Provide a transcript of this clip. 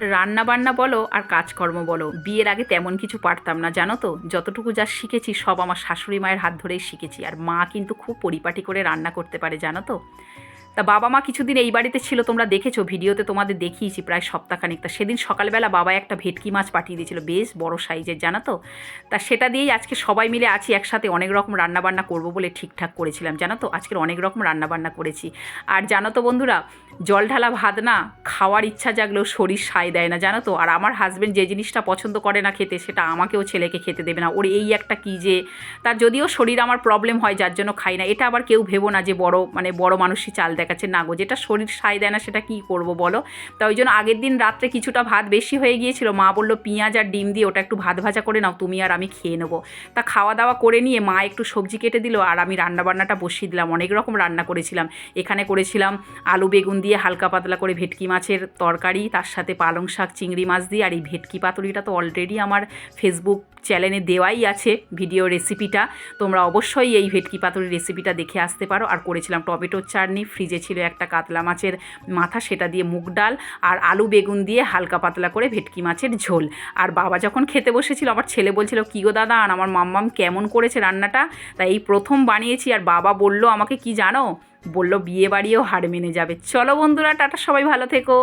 রান্না বান্না বলো আর কাজকর্ম বলো, বিয়ের আগে তেমন কিছু পারতাম না জানো তো। যতটুকু যা শিখেছি সব আমার শাশুড়ি মায়ের হাত ধরেই শিখেছি। আর মা কিন্তু খুব পরিপাটি করে রান্না করতে পারে জানো তো। তা বাবা মা কিছুদিন এই বাড়িতে ছিল, তোমরা দেখেছো ভিডিওতে, তোমাদের দেখিয়েছি প্রায় সপ্তাহখানিক। তা সেদিন সকালবেলা বাবা একটা ভেটকি মাছ পাঠিয়ে দিয়েছিল, বেশ বড় সাইজের জানো তো। তা সেটা দিয়েই আজকে সবাই মিলে আছি একসাথে, অনেক রকম রান্নাবান্না করবো বলে ঠিকঠাক করেছিলাম জানো তো। আজকের অনেক রকম রান্নাবান্না করেছি। আর জানো তো বন্ধুরা, জল ঢালা ভাত না খাওয়ার ইচ্ছা জাগলেও শরীর সায় দেয় না জানো তো। আর আমার হাজব্যান্ড যে জিনিসটা পছন্দ করে না খেতে, সেটা আমাকেও ছেলেকে খেতে দেবে না। ওর এই একটা কী যে, তার যদিও শরীর আমার প্রবলেম হয় যার জন্য খাই না। এটা আবার কেউ ভেবো না যে বড় মানে বড় মানুষই চাল দেখাচ্ছে, না গো, যেটা শরীর সায় দেয় না সেটা কী করবো বলো। তা ওই জন্য আগের দিন রাত্রে কিছুটা ভাত বেশি হয়ে গিয়েছিল, মা বললো পেঁয়াজ আর ডিম দিয়ে ওটা একটু ভাত ভাজা করে নাও, তুমি আর আমি খেয়ে নেবো। তা খাওয়া দাওয়া করে নিয়ে মা একটু সবজি কেটে দিল আর আমি রান্নাবান্নাটা বসিয়ে দিলাম। অনেক রকম রান্না করেছিলাম। এখানে করেছিলাম আলু বেগুন দিয়ে হালকা পাতলা করে ভেটকি মাছের তরকারি, তার সাথে পালং শাক চিংড়ি মাছ দিয়ে। আর এই ভেটকি পাতুরিটা তো অলরেডি আমার ফেসবুক চ্যানেলে দেওয়াই আছে ভিডিও রেসিপিটা, তোমরা অবশ্যই এই ভেটকি পাতুরির রেসিপিটা দেখে আসতে পারো। আর করেছিলাম টমেটোর চাটনি, ফ্রিজে ছিল একটা কাতলা মাছের মাথা, সেটা দিয়ে মুগ ডাল আর আলু বেগুন দিয়ে হালকা পাতলা করে ভেটকি মাছের ঝোল। আর বাবা যখন খেতে বসেছিল, আমার ছেলে বলছিল কী গো দাদা, আর আমার মাম্মাম কেমন করেছে রান্নাটা। তাই এই প্রথম বানিয়েছি। আর বাবা বলল আমাকে কি জানো, বলল বিয়ে বাড়িও হার মেনে যাবে। চলো বন্ধুরা, টাটা, সবাই ভালো থেকো।